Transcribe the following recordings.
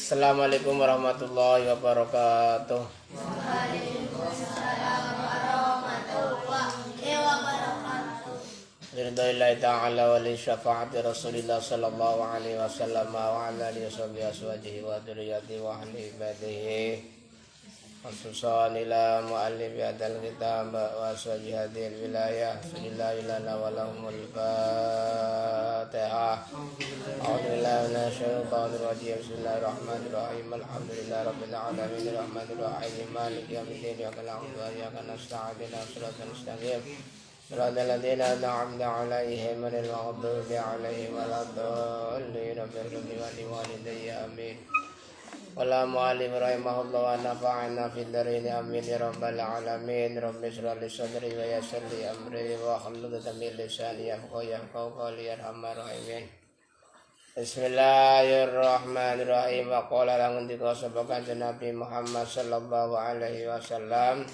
Assalamualaikum warahmatullahi wabarakatuh. Waalaikumsalam warahmatullahi wabarakatuh. Biridhanillahi ta'ala wa li syafa'ati Rasulillah sallallahu alaihi wasallam wa ala alihi washabihi wa dzurriyyatihi wa ahli ibadihi. Khususan ila mu'allif hadal kitab wa ashabi hadhil wilayah. Bismillahi lana wa lahumul Fatihah. A'udzu billahi minasy syaithanir rajim. Bismillahirrahmanirrahim. Alhamdulillahi rabbil alamin arrahmanir rahim maliki yaumiddin. Iyyaka na'budu wa iyyaka nasta'in. Ihdinas siratal mustaqim. Shiratal ladzina an'amta 'alaihim ghairil maghdubi 'alaihim waladdallin. Rabbil walidayya amin. Wala mu'allim rahimahullah wa nafa'ana fid dharain amin ya rabbal alamin. Rabbi shrah li sadri wa yassir li amri wa hlul 'uqdatam min lisani yafqahu qawli arhamar rahimin. Bismillahirrahmanirrahim. Wa qala lan ngendika sapa Kanjeng Nabi Muhammad sallallahu alaihi wasallam,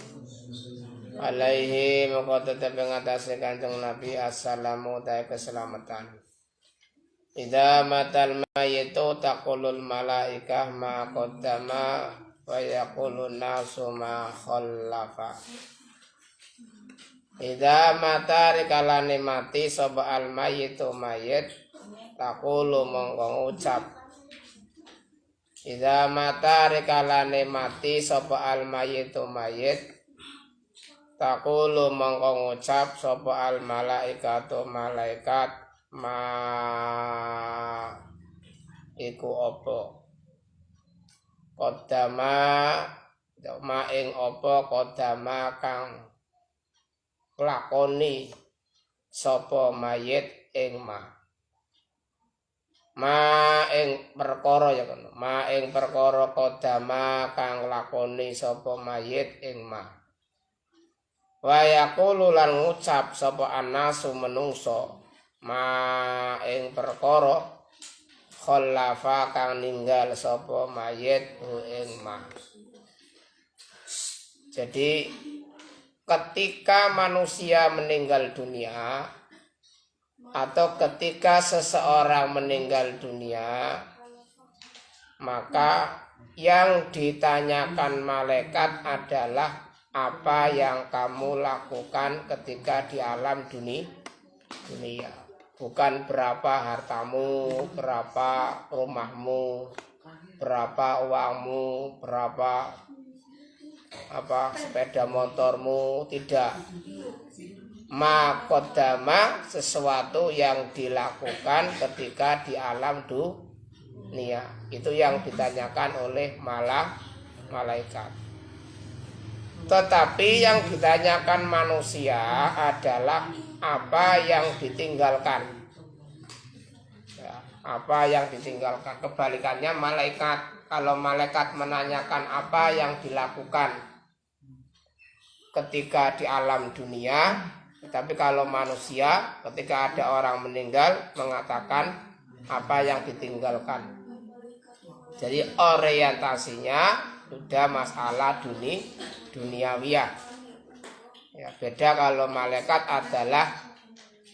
alaihi maka tetep ngatasi Kanjeng Nabi assalamu ta keselamatan. Idza matal mayyitu taqulul malaikah ma qaddama wa yaqulun nasu ma khallafa. Idza mata rikalane mati sapa al mayyitu mayit taqulu mongko ngucap. Idza mata rikalane mati sapa al mayyitu mayit taqulu mongko ngucap sapa al malaikatu malaikat ma iku apa kodama ma ing apa kodama kang lakoni sapa mayit ing ma ing perkara ya kono ma ing perkara kodama kang lakoni sapa mayit ing ma wa yaqulu lan ngucap sapa annasu menungso ma ing perkara khallafa kang ninggal sapa mayit ing ma. Jadi ketika manusia meninggal dunia atau ketika seseorang meninggal dunia, maka yang ditanyakan malaikat adalah apa yang kamu lakukan ketika di alam dunia. Bukan berapa hartamu, berapa rumahmu, berapa uangmu, berapa sepeda motormu, tidak. Ma qaddama sesuatu yang dilakukan ketika di alam dunia. Itu yang ditanyakan oleh malaikat. Tetapi yang ditanyakan manusia adalah apa yang ditinggalkan, ya, apa yang ditinggalkan. Kebalikannya malaikat, kalau malaikat menanyakan apa yang dilakukan ketika di alam dunia, tetapi kalau manusia ketika ada orang meninggal mengatakan apa yang ditinggalkan. Jadi orientasinya sudah masalah duniawiyah. Ya, beda kalau malaikat adalah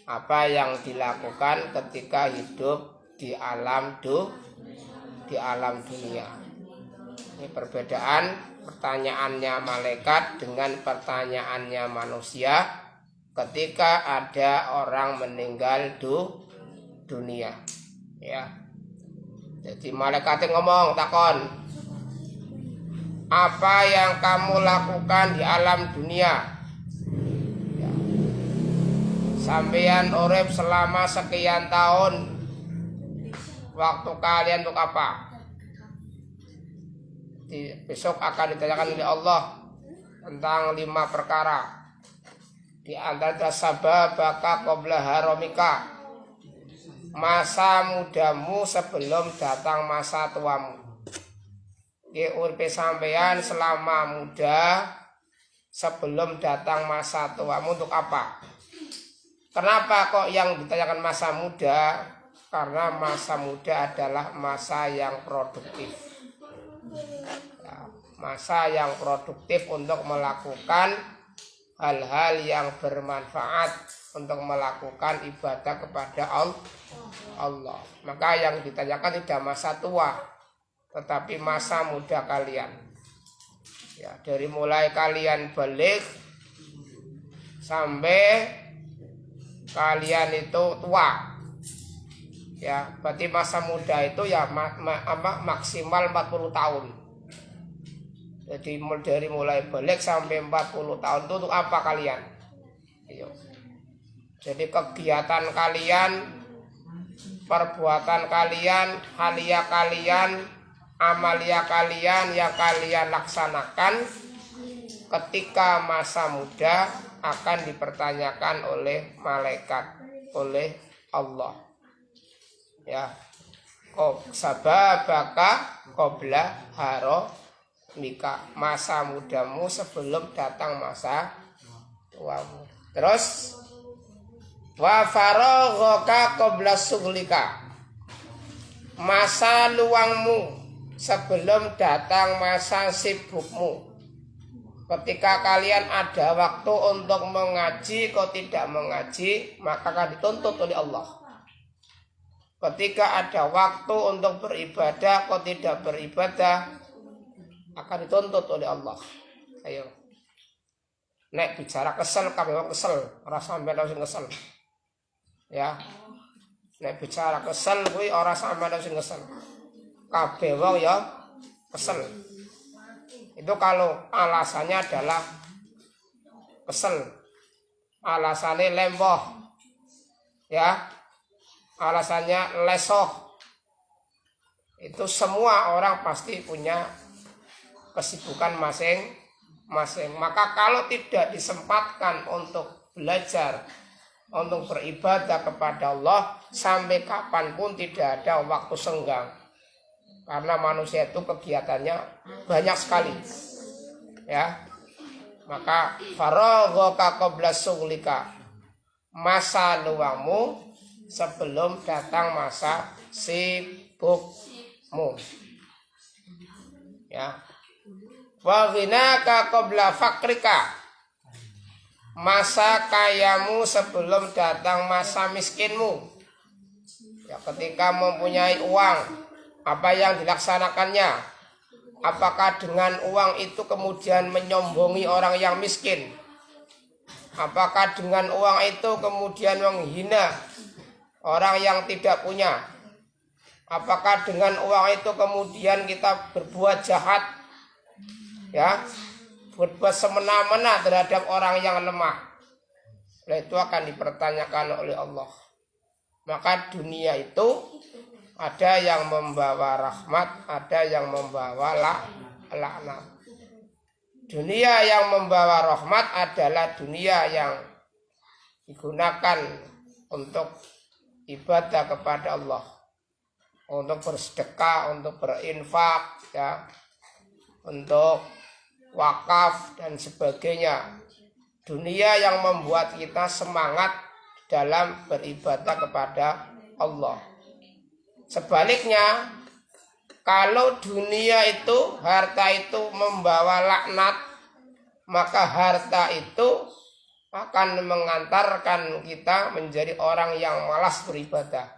apa yang dilakukan ketika hidup di alam dunia. Ini perbedaan pertanyaannya malaikat dengan pertanyaannya manusia ketika ada orang meninggal dunia. Ya. Jadi malaikat ngomong takon, apa yang kamu lakukan di alam dunia? Sampeyan urip selama sekian tahun, waktu kalian untuk apa? Besok akan ditanyakan oleh Allah tentang 5 perkara. Di antara sababaka qabla haramika, masa mudamu sebelum datang masa tuamu. Di urip sampeyan selama muda sebelum datang masa tuamu untuk apa? Kenapa kok yang ditanyakan masa muda? Karena masa muda adalah masa yang produktif, ya, masa yang produktif untuk melakukan hal-hal yang bermanfaat, untuk melakukan ibadah kepada Allah. Maka yang ditanyakan tidak masa tua, tetapi masa muda kalian. Ya, dari mulai kalian balik sampai kalian itu tua. Ya, berarti masa muda itu ya maksimal 40 tahun. Jadi dari mulai balik sampai 40 tahun itu untuk apa kalian? Ayo. Jadi kegiatan kalian, perbuatan kalian, halia kalian, amalia kalian yang kalian laksanakan ketika masa muda akan dipertanyakan oleh malaikat, oleh Allah. Ya. Sababaka qabla haramika, masa mudamu sebelum datang masa tuamu. Terus wa faraghaka qabla sughlika, masa luangmu sebelum datang masa sibukmu. Ketika kalian ada waktu untuk mengaji kok tidak mengaji, maka akan dituntut oleh Allah. Ketika ada waktu untuk beribadah kok tidak beribadah, akan dituntut oleh Allah. Ayo. Nek bicara kesel, kabeh wong kesel, ora sampeyan sing kesel. Ya. Nek bicara kesel kuwi ora sampeyan sing kesel. Kabeh wong ya kesel. Itu kalau alasannya adalah kesel. Alasannya lemboh. Ya. Alasannya lesoh. Itu semua orang pasti punya kesibukan masing-masing. Maka kalau tidak disempatkan untuk belajar, untuk beribadah kepada Allah, sampai kapanpun tidak ada waktu senggang. Karena manusia itu kegiatannya banyak sekali. Ya. Maka faraghaka qabla sughlika, masa luangmu sebelum datang masa sibukmu. Ya. Wa ghinaka qabla fakrika, masa kayamu sebelum datang masa miskinmu. Ya, ketika mempunyai uang, apa yang dilaksanakannya? Apakah dengan uang itu kemudian menyombongi orang yang miskin? Apakah dengan uang itu kemudian menghina orang yang tidak punya? Apakah dengan uang itu kemudian kita berbuat jahat? Ya, berbuat semena-mena terhadap orang yang lemah. Nah, itu akan dipertanyakan oleh Allah. Maka dunia itu ada yang membawa rahmat, ada yang membawa laknat. Dunia yang membawa rahmat adalah dunia yang digunakan untuk ibadah kepada Allah, untuk bersedekah, untuk berinfak, ya, untuk wakaf dan sebagainya. Dunia yang membuat kita semangat dalam beribadah kepada Allah. Sebaliknya, kalau dunia itu, harta itu membawa laknat, maka harta itu akan mengantarkan kita menjadi orang yang malas beribadah.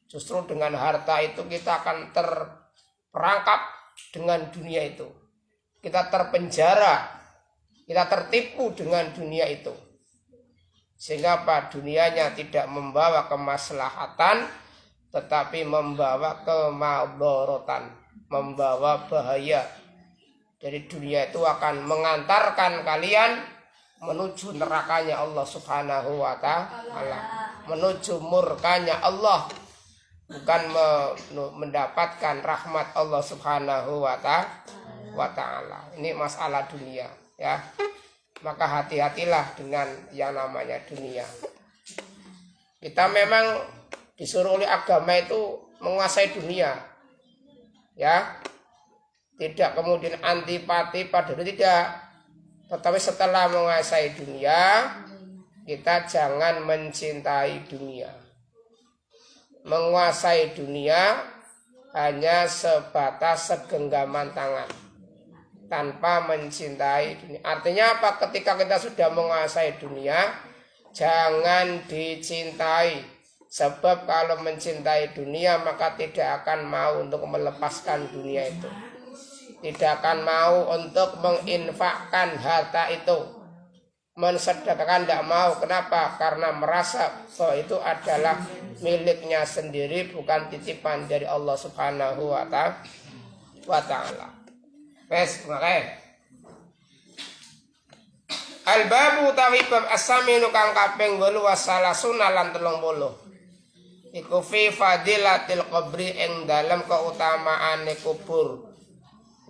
Justru dengan harta itu kita akan terperangkap dengan dunia itu. Kita terpenjara, kita tertipu dengan dunia itu. Sehingga apa? Dunianya tidak membawa kemaslahatan, tetapi membawa kemadharatan, membawa bahaya. Jadi dunia itu akan mengantarkan kalian menuju nerakanya Allah Subhanahu wa ta'ala, menuju murkanya Allah, bukan mendapatkan rahmat Allah Subhanahu wa ta'ala. Ini masalah dunia, ya. Maka hati-hatilah dengan yang namanya dunia. Kita memang disuruh oleh agama itu menguasai dunia, ya, tidak kemudian antipati pada dunia, tidak. Tetapi setelah menguasai dunia, kita jangan mencintai dunia. Menguasai dunia hanya sebatas segenggaman tangan, tanpa mencintai dunia. Artinya apa? Ketika kita sudah menguasai dunia, jangan dicintai, Sebab kalau mencintai dunia maka tidak akan mau untuk melepaskan dunia itu. Tidak akan mau untuk menginfakkan harta itu. Mensedekahkan tidak mau. Kenapa? Karena merasa bahwa itu adalah miliknya sendiri, bukan titipan dari Allah Subhanahu wa ta'ala. Wes, makanya Al-babu utawi bab as-saminu kang kaping 8 wasalasuna lan 30. Iku fi fadilatil qabri ing dalem keutamaane kubur.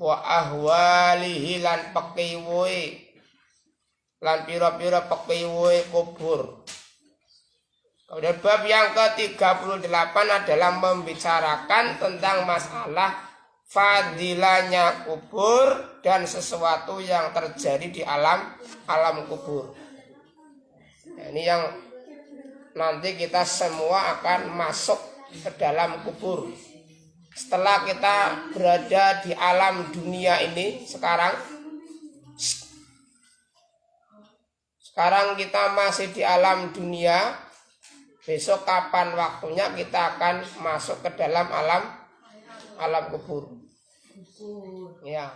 Wa ahwalihi lan pekiwuhe lan pira-pira pekiwuhe kubur. Kemudian bab yang ke-38 adalah membicarakan tentang masalah fadilahnya kubur dan sesuatu yang terjadi di alam kubur. Nah, ini yang nanti kita semua akan masuk ke dalam kubur. Setelah kita berada di alam dunia ini sekarang kita masih di alam dunia. Besok kapan waktunya kita akan masuk ke dalam alam kubur. Ya,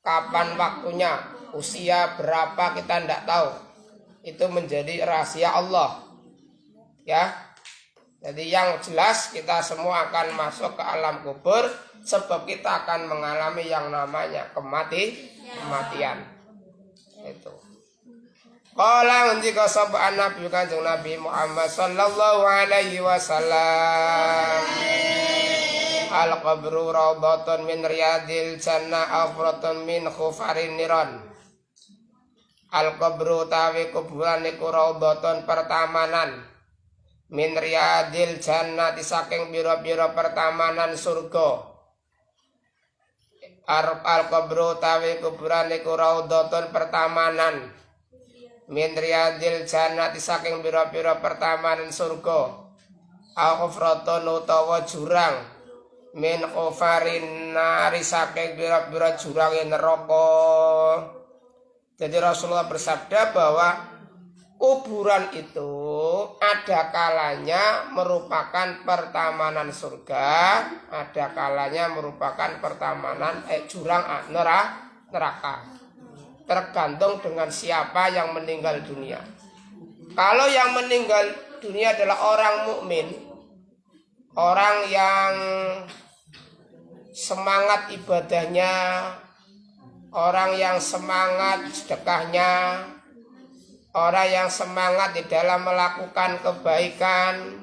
kapan waktunya, usia berapa kita tidak tahu. Itu menjadi rahasia Allah. Ya, jadi yang jelas kita semua akan masuk ke alam kubur sebab kita akan mengalami yang namanya kematian. Itu. Qala ngendika sapa Nabi Kanjeng Nabi Muhammad sallallahu alaihi wasallam. Al-qabru raudhatun min riyadil jannah afratun min khufarin niran. Al-qabru tawi kuburan iku raudhatun pertamanan min riyadil jannah saking biro-biro pertamanan surga. Al-qabru tawi kuburan iku raudhatun pertamanan min riyadil jannah saking biro-biro pertamanan surga. Al-khufratun utawa jurang min khufarin nari saking biro-biro jurang neraka. Jadi Rasulullah bersabda bahwa kuburan itu ada kalanya merupakan pertamanan surga, ada kalanya merupakan pertamanan jurang neraka. Tergantung dengan siapa yang meninggal dunia. Kalau yang meninggal dunia adalah orang mukmin, orang yang semangat ibadahnya, orang yang semangat sedekahnya, orang yang semangat di dalam melakukan kebaikan,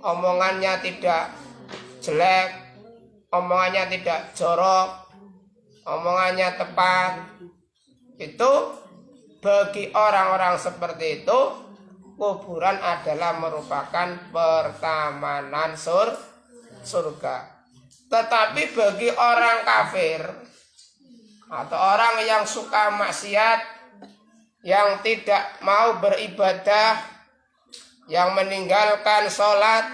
omongannya tidak jelek, omongannya tidak jorok, omongannya tepat. Itu bagi orang-orang seperti itu kuburan adalah merupakan pertamanan surga. Tetapi bagi orang kafir atau orang yang suka maksiat, yang tidak mau beribadah, yang meninggalkan sholat,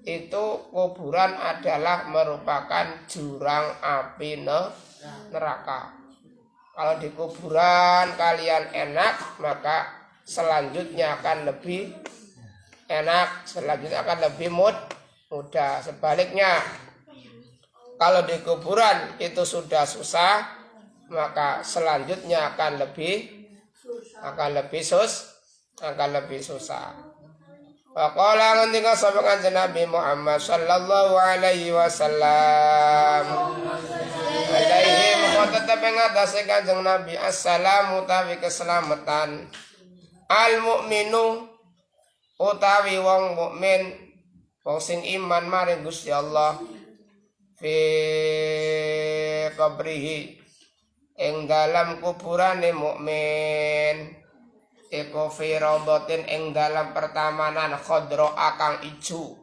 itu kuburan adalah merupakan jurang api neraka. Kalau di kuburan kalian enak, maka selanjutnya akan lebih enak, selanjutnya akan lebih mudah. Sebaliknya, kalau di kuburan itu sudah susah, maka selanjutnya akan lebih susah. Faqala ngendika sapa Kanjeng Nabi Muhammad sallallahu alaihi wasallam. Alaihi tetap ngatasi Kanjeng Nabi assalamu utawi keselamatan. Al mukminu utawi wong mukmin, wong sing iman maring Gusti Allah, fi qabrihi ing dalam kuburane mukmin, iku fi raudhatin ing dalam pertamanan khadra akang ijo.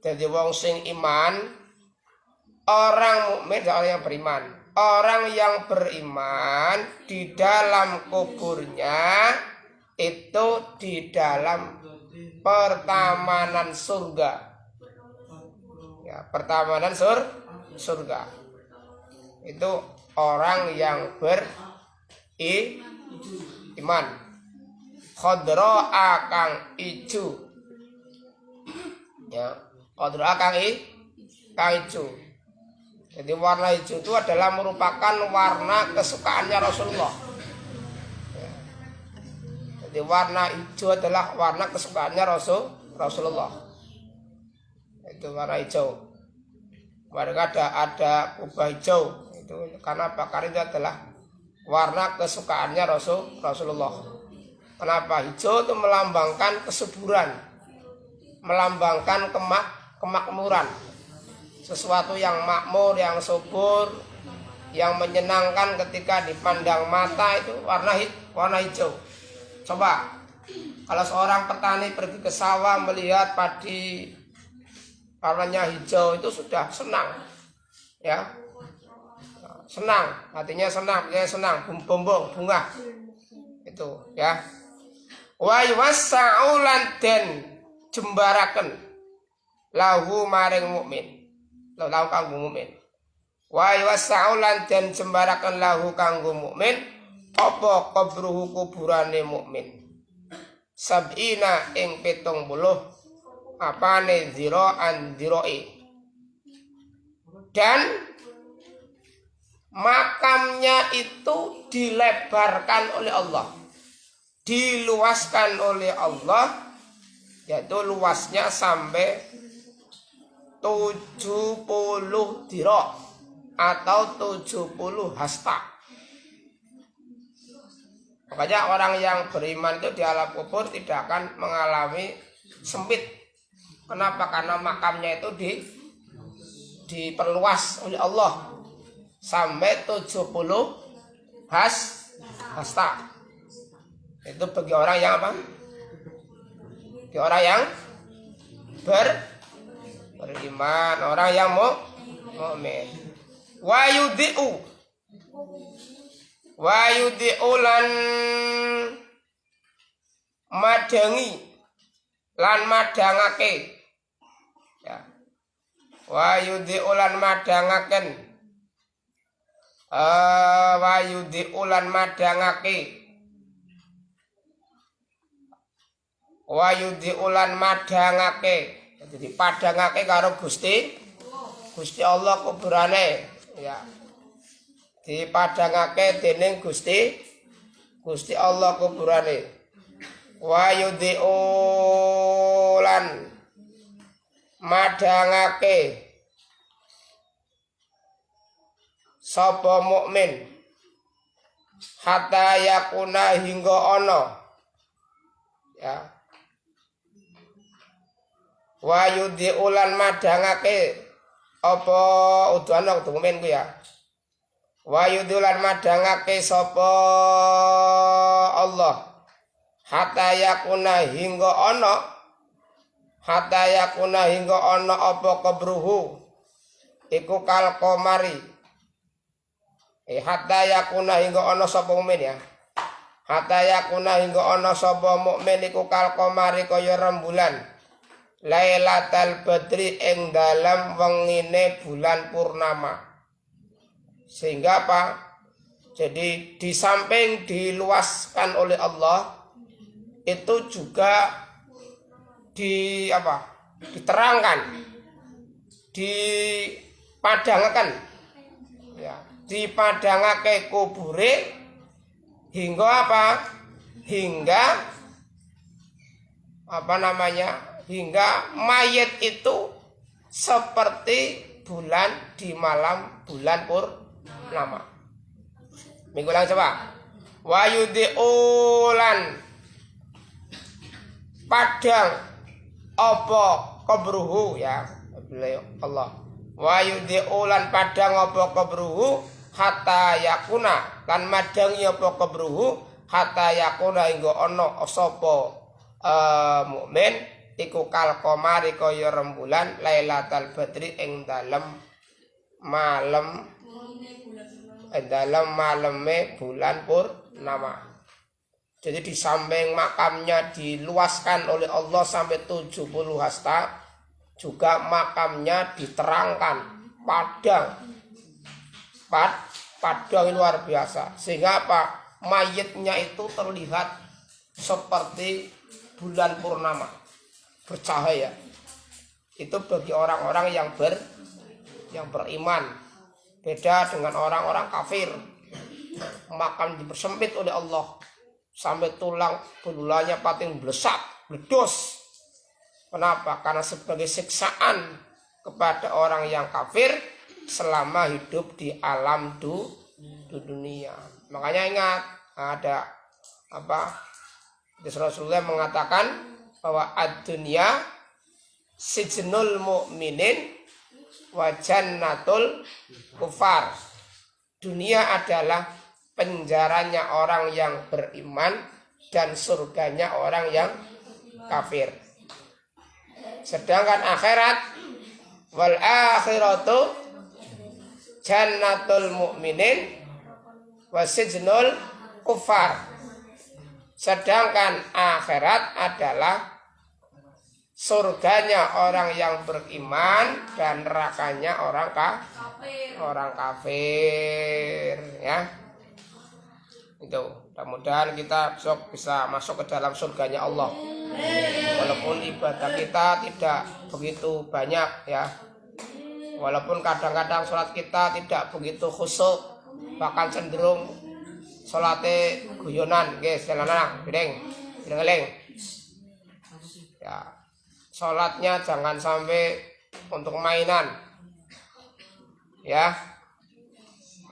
Jadi wong sing iman, orang mukmin adalah orang yang beriman. Orang yang beriman di dalam kuburnya itu di dalam pertamanan surga. Ya, pertamanan surga. Itu orang yang beriman. Khadra akang ijo. Ya, qadra kang hijau. Jadi warna hijau itu adalah merupakan warna kesukaannya Rasulullah. Ya. Jadi warna hijau adalah warna kesukaannya Rasulullah. Itu warna hijau. Mereka ada kubah hijau. Itu karena bakar itu adalah warna kesukaannya Rasulullah. Kenapa? Hijau itu melambangkan kesuburan, melambangkan kemakmuran. Sesuatu yang makmur, yang subur, yang menyenangkan ketika dipandang mata itu warna hijau. Coba kalau seorang petani pergi ke sawah melihat padi warnanya hijau itu sudah senang, ya, senang, artinya senang, bumbung bunga itu, ya. Wa yuwassa'ulan den jembaraken lahu maring mukmin. Lahu kanggo mukmin. Wa yuwassa'ulan den jembaraken lahu kanggo mukmin apa qabruhu kuburane mukmin. Sab'ina ing 70 apane zira'an zira'i. Dan makamnya itu dilebarkan oleh Allah, diluaskan oleh Allah, yaitu luasnya sampai 70 dira' atau 70 hasta. Makanya orang yang beriman itu di alam kubur tidak akan mengalami sempit. Kenapa? Karena makamnya itu diperluas oleh Allah sampai 70 hasta. Itu bagi orang yang apa? Bagi orang yang beriman, orang yang mukmin. Wa yudhi'u lan madangi lan madangake, ya. Wa yudhi'u lan madangaken, wa yudhi'u lan madangake, wa yudhi'u lan madangake. Jadi padangake karo Gusti Allah kuburane, ya. Dipadangake dening Gusti Allah kuburane. Wa yudhi'u lan madangake sapa mukmin hatta yakuna hingga ana, ya. Wa yudhi'u lan madangake apa udana mukmin ku, ya. Wa yudhi'u madangake sapa Allah hatta yakuna hingga ana apa kabruhu iku kal qamari. Hatta yakuna hingga ana sapa mukmin, ya. Hatta yakuna hingga ana sapa mukmin iku kal qamari kaya rembulan Lailatul Badri ing dalam wengine bulan purnama. Sehingga apa? Jadi di samping diluaskan oleh Allah, itu juga diterangkan, dipadangkan, ya, dipadangake kubure hingga apa? Hingga mayat itu seperti bulan di malam bulan purnama. Minggu ulang coba. Wa yudhi'ulan padang apa kabruhu, ya, Allah. Wa yudhi'ulan padang apa kabruhu hatta yakuna lan madangi apa kabruhu hatta yakuna hingga ana sapa mukmin iku kal qamari kaya rembulan Lailatul Badri ing dalem maleme bulan purnama. Jadi di samping makamnya diluaskan oleh Allah sampai 70 hasta, juga makamnya diterangkan padang luar biasa, sehingga apa? Mayitnya itu terlihat seperti bulan purnama, bercahaya. Itu bagi orang-orang yang beriman. Beda dengan orang-orang kafir. Makan dipersempit oleh Allah sampai tulang belulanya pating blesak, bledos. Kenapa? Karena sebagai siksaan kepada orang yang kafir selama hidup di alam dunia. Makanya ingat, ada Rasulullah mengatakan bahwa ad-dunya sijnul mu'minin wa jannatul kufar. Dunia adalah penjaranya orang yang beriman dan surganya orang yang kafir. Sedangkan akhirat, wal akhiratu jannatul mu'minin wa sijnul kufar. Sedangkan akhirat adalah surganya orang yang beriman dan nerakanya orang kafir, ya. Itu, mudah-mudahan kita besok bisa masuk ke dalam surganya Allah. Walaupun ibadah kita tidak begitu banyak, ya. Walaupun kadang-kadang sholat kita tidak begitu khusyuk, bahkan cenderung sholatnya guyonan, guys, jalan-jalan, bideng, ya. Sholatnya jangan sampai untuk mainan, ya.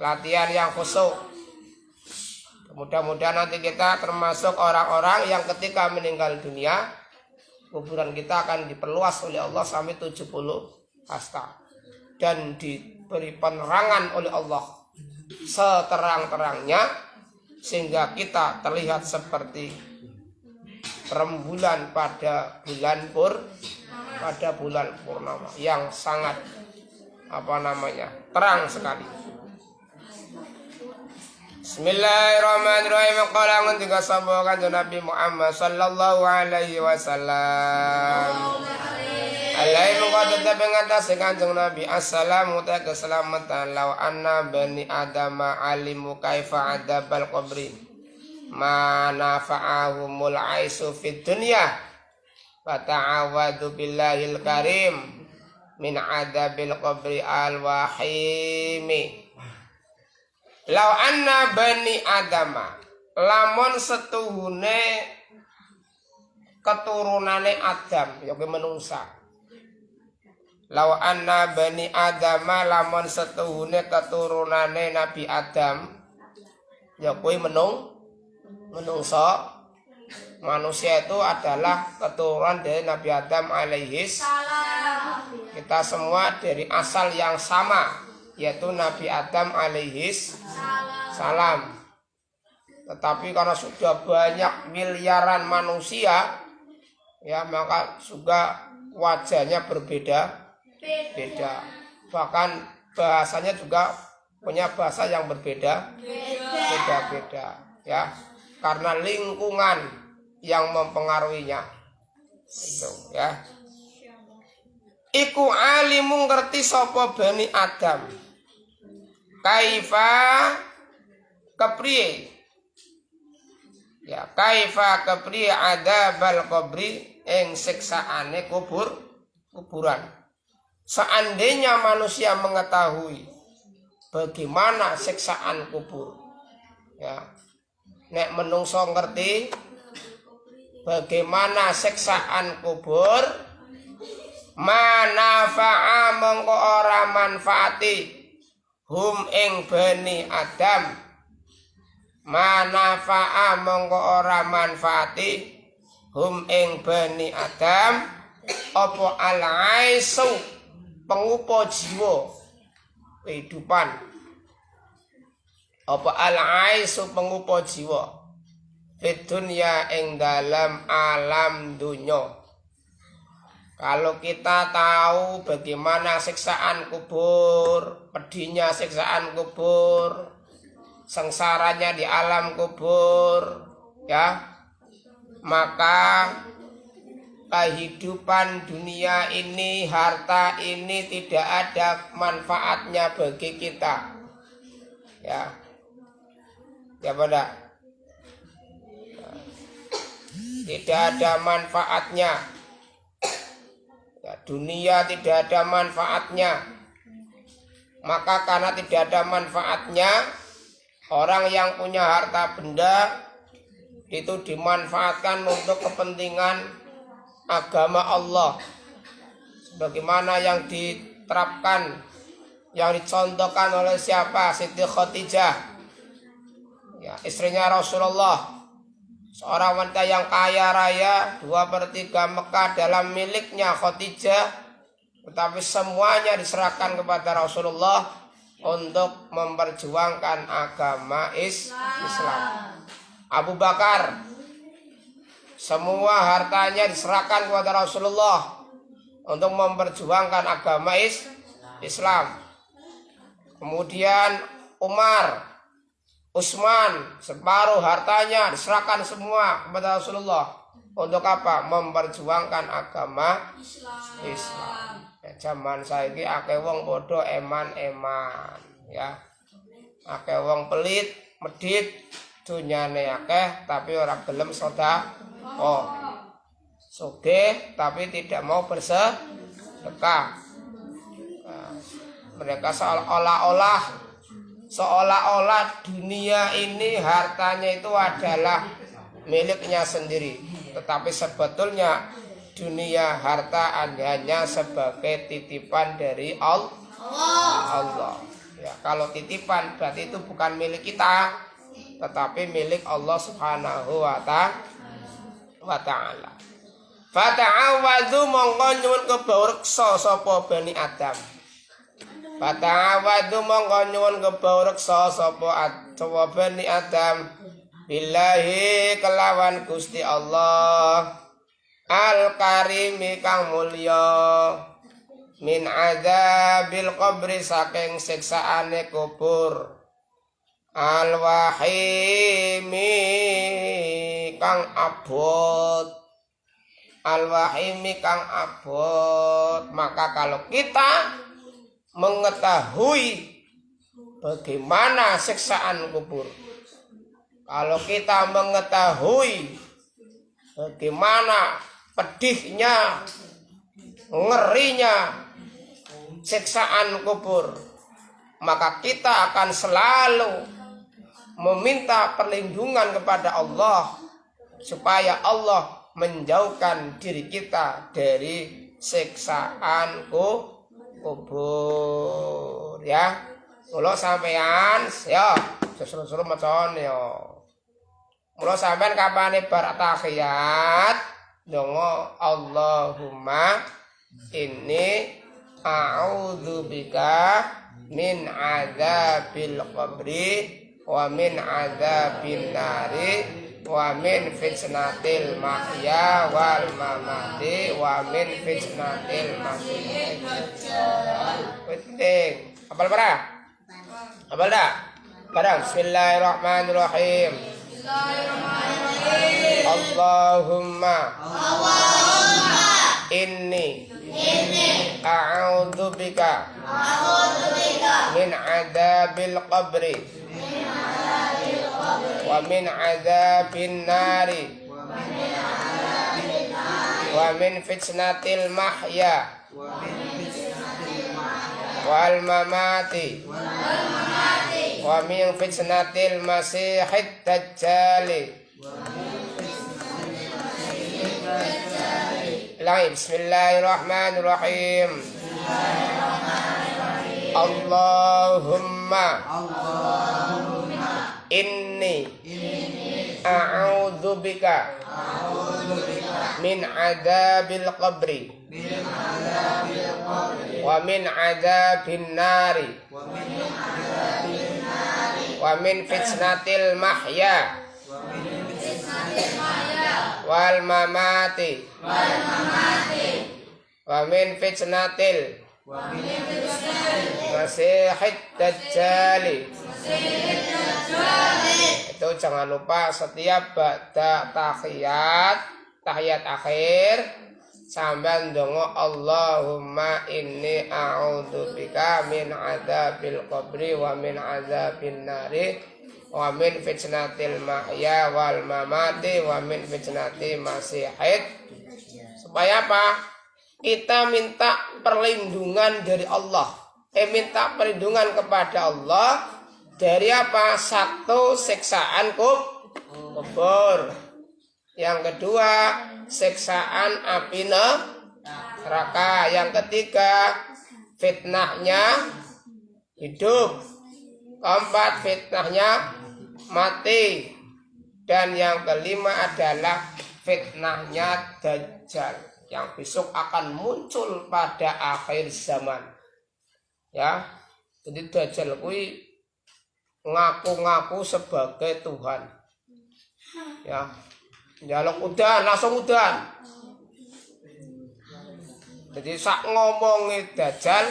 Latihan yang khusyuk. Mudah-mudahan nanti kita termasuk orang-orang yang ketika meninggal dunia, kuburan kita akan diperluas oleh Allah sampai 70 hasta dan diberi penerangan oleh Allah seterang-terangnya sehingga kita terlihat seperti rembulan pada bulan purnama yang sangat terang sekali. Bismillahirrahmanirrahim. Qala ngendika sapa Kanjeng Nabi Muhammad sallallahu alaihi wasallam. Alaihi mengatakan pengatasi Kanjeng Nabi, assalamu ta keselamatan law anna bani adama alimu kaifa adabal qabri ma nafa'ahumul aisu fid dunya wa ta'awadu billahil karim min adabil qabri al wahimi. Lau anna bani adama lamun setuhune keturunane Adam ya menungsa. Lau anna bani adama lamun setuhune keturunane Nabi Adam ya kuwi menungsa. Manusia itu adalah keturunan dari Nabi Adam alaihis salam. Kita semua dari asal yang sama, yaitu Nabi Adam alaihis salam. Tetapi karena sudah banyak miliaran manusia, ya maka juga wajahnya berbeda. Bahkan bahasanya juga punya bahasa yang berbeda, ya. Karena lingkungan yang mempengaruhinya. Itu, ya. Iku alimu ngerti sapa bani Adam. Kaifa kepriye? Ya, kaifa kepriye adabal qabri ing siksaane kuburan. Seandainya manusia mengetahui bagaimana siksaan kubur, ya. Nek menungso ngerti bagaimana siksaan kubur, manafa'a mongko ora manfaati hum ing bani Adam, manafa'a mongko ora manfaati hum ing bani Adam apa al-aisu pengupo jiwa kehidupan, apa al-aisu pengupo jiwa fid dunya ing dalam alam dunya. Kalau kita tahu bagaimana siksaan kubur, pedihnya siksaan kubur, sengsaranya di alam kubur, ya, maka kehidupan dunia ini, harta ini tidak ada manfaatnya bagi kita, ya. Ya pada tidak ada manfaatnya, Ya, dunia tidak ada manfaatnya. Maka karena tidak ada manfaatnya, orang yang punya harta benda itu dimanfaatkan untuk kepentingan agama Allah. Sebagaimana yang diterapkan, yang dicontohkan oleh siapa? Siti Khadijah, ya, istrinya Rasulullah. Seorang wanita yang kaya raya, 2/3 Mekah dalam miliknya Khadijah, tetapi semuanya diserahkan kepada Rasulullah untuk memperjuangkan agama Islam. Abu Bakar, semua hartanya diserahkan kepada Rasulullah untuk memperjuangkan agama Islam. Kemudian Umar, Utsman, separuh hartanya diserahkan semua kepada Rasulullah. Untuk apa? Memperjuangkan agama Islam. Ya, zaman saiki akeh wong bodoh eman-eman, ya. Akeh wong pelit, medit, dunyane akeh tapi ora gelem sedekah. Sugih tapi tidak mau bersedekah. Nah, mereka seolah-olah dunia ini hartanya itu adalah miliknya sendiri, tetapi sebetulnya dunia harta hanya sebagai titipan dari Allah. Ya, kalau titipan berarti itu bukan milik kita, tetapi milik Allah Subhanahu wa ta'ala. Fata'awadzu mongko nyuwun kebawreksa sapa Bani Adam. Fata'awadzu mongko nyuwun kebawreksa sapa Bani Adam billahi kelawan Gusti Allah Al-Karimi kang mulya min adzabil qabri saking siksaane kubur Al-Wahimi kang abot. Al-Wahimi kang abot. Maka kalau kita mengetahui bagaimana siksaan kubur, kalau kita mengetahui bagaimana pedihnya, ngerinya siksaan kubur, maka kita akan selalu meminta perlindungan kepada Allah supaya Allah menjauhkan diri kita dari siksaan kubur, ya. Mula sampean ya suruh-suruh macon ya. Mula sampean kapane bar tahiyat donga Allahumma inni a'udzubika min adzabil qabri wa min adzabin nari wa min fitnatil mahya wal mamati wa min fitnatil masih. Penting. Hafal berapa? Hafal dah? Barang. Bismillahirrahmanirrahim. Allahumma inni a'udzubika min adzabil qabri wa min adzabin nari wa min fitnatil mahya wal mamati wa min fitnatil masihid dajjal. Bismillahirrahmanirrahim. Allahumma inni a'udzubika min adzabil qabri wa min adzabin nari wa min fitnatil mahya wal mamati wa min fitnatil masihid dajjal. Itu jangan lupa setiap ba'da tahiyat akhir sambil ndonga Allahumma inni a'udzubika min adzabil qabri wa min adzabin nari wa min fitnatil mahya wal mamati wa min fitnati masihid. Supaya apa? kita minta perlindungan dari Allah. Minta perlindungan kepada Allah dari apa? Satu, siksaan kubur. Yang kedua, siksaan api neraka. Yang ketiga, fitnahnya hidup. Keempat, fitnahnya mati. Dan yang kelima adalah fitnahnya Dajjal yang besok akan muncul pada akhir zaman. Ya, jadi Dajjal kuwi ngaku-ngaku sebagai Tuhan. Ya, njaluk udan, langsung udan. Jadi sak ngomongi Dajjal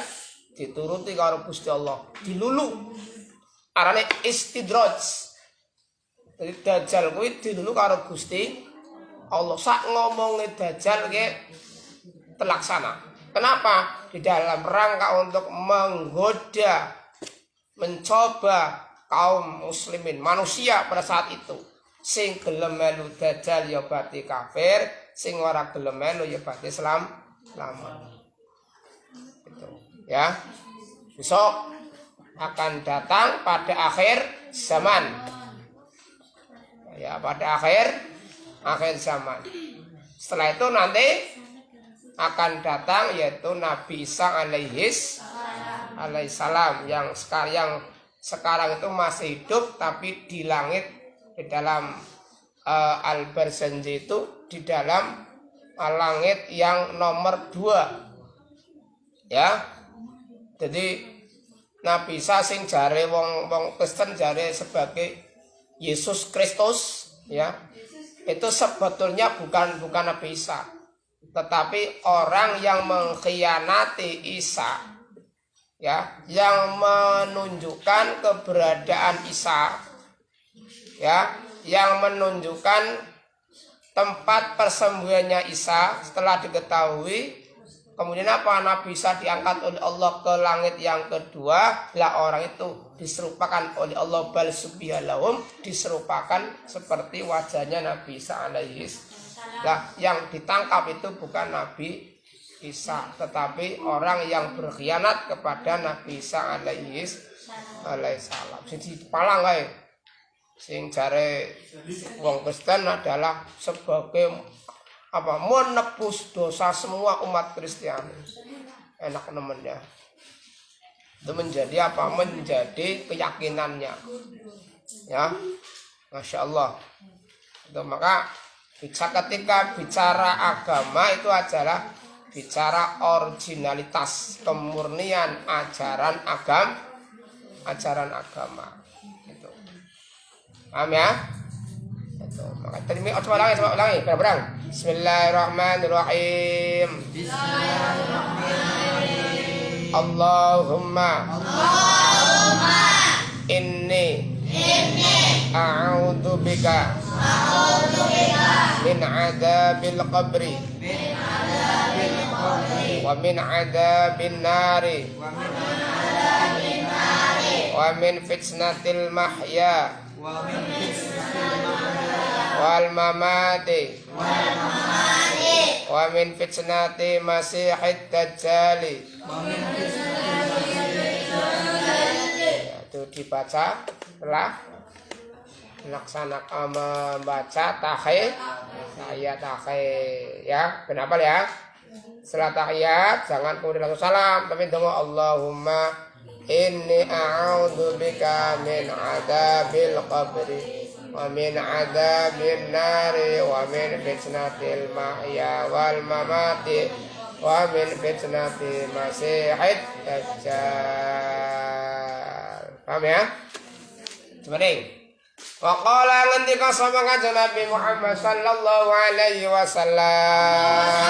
dituruti karo Gusti Allah, dilulu. Arane istidraj. Jadi Dajjal kuwi dilulu karo Gusti Allah. Sak ngomongi Dajjal ki terlaksana. Kenapa? Di dalam rangka untuk menggoda, mencoba kaum muslimin, manusia pada saat itu. Sing gelem melu Dajjal ya berarti kafir, sing ora gelem melu ya berarti selamat. Gitu. Ya. Besok akan datang pada akhir zaman. Ya, pada akhir zaman. Setelah itu nanti akan datang yaitu Nabi Isa alaihissalam yang sekarang itu masih hidup tapi di langit, di dalam Al-Barzanji itu di dalam langit yang nomor 2. Ya. Jadi Nabi Isa sing jare wong Kristen jare sebagai Yesus Kristus, ya. Itu sebetulnya bukan Nabi Isa, tetapi orang yang mengkhianati Isa, ya, yang menunjukkan keberadaan Isa, ya, yang menunjukkan tempat persembunyiannya Isa setelah diketahui. Kemudian apa? Nabi Isa diangkat oleh Allah ke langit yang kedua. Lah orang itu diserupakan oleh Allah, bal subhanallah, diserupakan seperti wajahnya Nabi Isa alaihissalam. Nah, yang ditangkap itu bukan Nabi Isa, tetapi orang yang berkhianat kepada Nabi Isa alaihissalam. Jadi palang kae. Sing jare wong Kristen adalah sebagai apa? Menebus dosa semua umat Kristiani. Enak nemennya. Itu menjadi apa? Menjadi keyakinannya. Ya. Masya Allah. Itu maka ketika bicara agama itu adalah bicara originalitas, kemurnian ajaran agama. Itu. Paham ya? Itu. Maka tadi coba ulangi, berang. Bismillahirrahmanirrahim. Allahumma inni a'udzu bika min adzabil qabri wa min adzabin nari wa min fitnatil mahya wal mamati wa min fitnati masihid dajjali. Itu dibaca setelah melaksanakan membaca tahiyat ya. Kenapa ya? Setelah tahiyat jangan kemudian langsung salam, tapi doa Allahumma inni a'udzu bika min adzabil qabri wa min adzabin nari wa min fitnatil mahya wal mamati wa min fitnati masihid dajjal. Paham ya? Coba deh. Wa qala ngendika sapa kanjeng Nabi Muhammad sallallahu alaihi wasallam.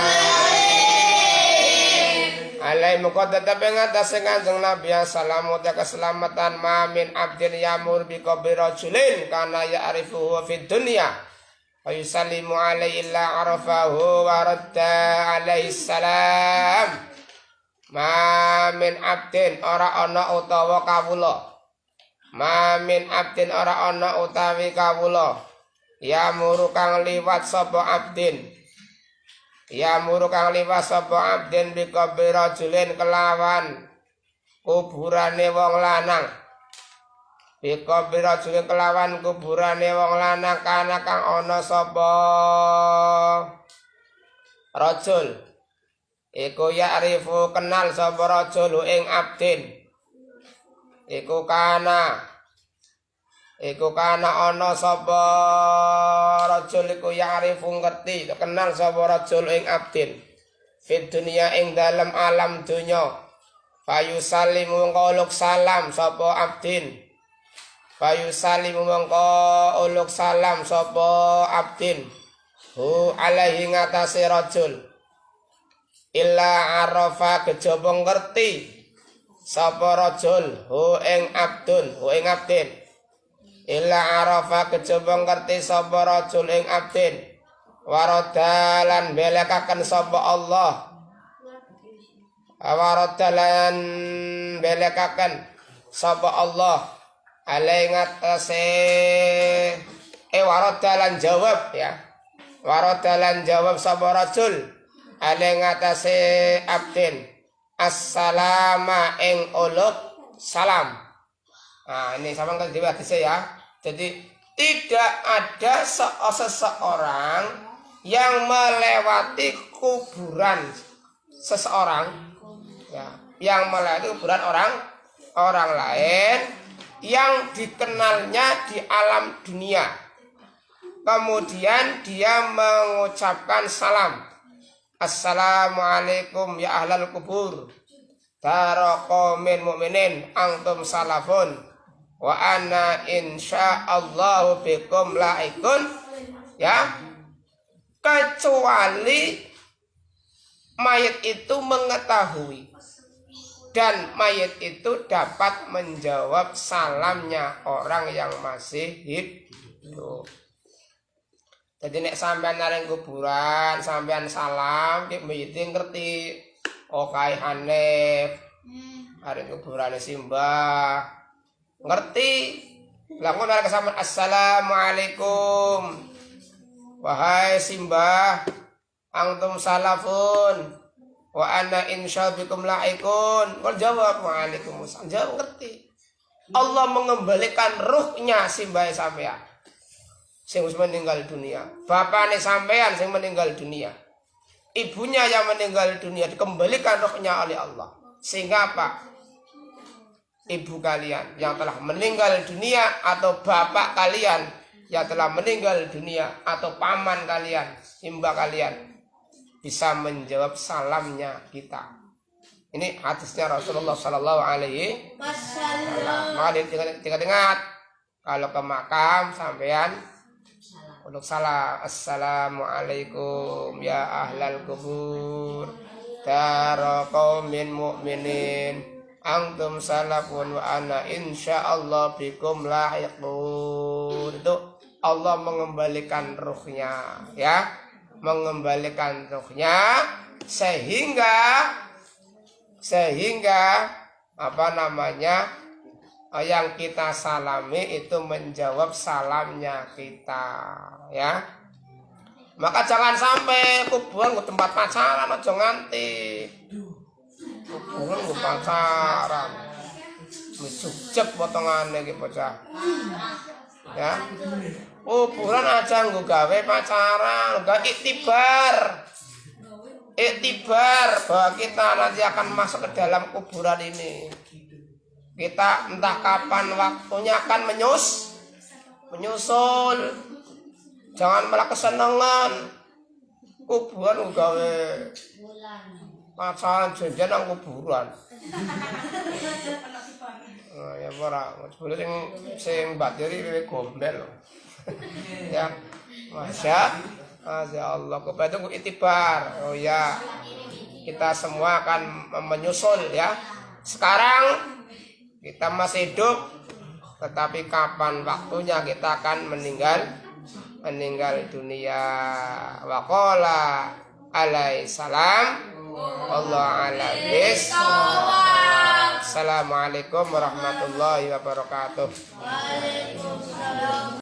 Alai muka tetap mengatasi kanjeng Nabi assalamu ta keselamatan mamin abdin yamur bi qabri rajulin kana ya'rifuhu fid dunya wa yusallimu alaihi illa arafahu wa radda alaihi salam. Mamin abdin ora ana utawa kawula, mamin abdin ora ana utawi kawula yamuru kang liwat sapa abdin Ya muru kang liwat sapa abden bi qabri rajulin kelawan kuburane wong lanang. Bi qabri rajulin kelawan kuburane wong lanang kana kang ana sapa rajul. Iku ya'rifu kenal sapa rajul ing abdin. Iku kana ana sapa rajul iku ya'rifu ngerti kenal sapa rajul ing abdin fid dunya ing dalem alam dunya fayu salimu mongko uluk salam sapa abdin hu alaihi ngatasi rajul illa arafa kejaba ngerti sapa rajul hu ing abdin illa arafa kejaba ngerti sapa rajul ing abdin waradalan belekaken sapa Allah waradalan belekaken sapa Allah alai ngatasi waradalan jawab ya waradalan jawab sapa rajul alai ngatasi abdin assalama ing uluk salam. Nah ini sama kan hadisnya ya. Jadi tidak ada seseorang yang melewati kuburan seseorang ya, yang melewati kuburan orang lain yang dikenalnya di alam dunia. Kemudian dia mengucapkan salam. Assalamualaikum ya ahlal kubur daraqomin mu'minin antum salafun wa ana insyaallahu bikum laikun ya, kecuali mayat itu mengetahui dan mayat itu dapat menjawab salamnya orang yang masih hidup. Jadi nek sampean nang kuburan, sampean salam, ki mesti ngerti. Oh kae Hanif. Areng kuburane Simbah. Ngerti. Lah ngono arek sampean assalamualaikum. Wahai Simbah, antum salafun. Wa ana insyabikum laikun. Kok jawab waalaikumsalam. Jawab ngerti. Allah mengembalikan ruhnya Simbah sampean. Sing wis meninggal dunia, bapaknya sampean sing meninggal dunia, ibunya yang meninggal dunia dikembalikan rohnya oleh Allah. Sehingga apa? Ibu kalian yang telah meninggal dunia atau bapak kalian yang telah meninggal dunia atau paman kalian, simbah kalian bisa menjawab salamnya kita. Ini hadisnya Rasulullah Sallallahu Alaihi Wasallam. Maka ingat kalau ke makam sampean untuk salam, assalamualaikum ya ahlal kubur daraqomin mu'minin antum salafun wa ana insyaallah bikum lahiqun. Itu Allah mengembalikan ruhnya ya, mengembalikan ruhnya sehingga apa namanya yang kita salami itu menjawab salamnya kita ya. Maka jangan sampai kuburan ke tempat pacaran, aja nganti kuburan ke pacaran mencuk potongane iki bocah ya. Kuburan aja nggo gawe pacaran, gak iktibar bahwa kita nanti akan masuk ke dalam kuburan ini. Kita entah kapan waktunya akan menyusul. Jangan malah kesenangan. Kuburan gawe pacaran janjian nang kuburan. Ya ora, sebelum sing bateri gombel. Ya. Masya Allah, kepada itu itibar. Oh ya. Kita semua akan menyusul ya. Sekarang kita masih hidup, tetapi kapan waktunya kita akan meninggal dunia. Waqala alaihi salam Allah ala bis. Assalamualaikum warahmatullahi wabarakatuh.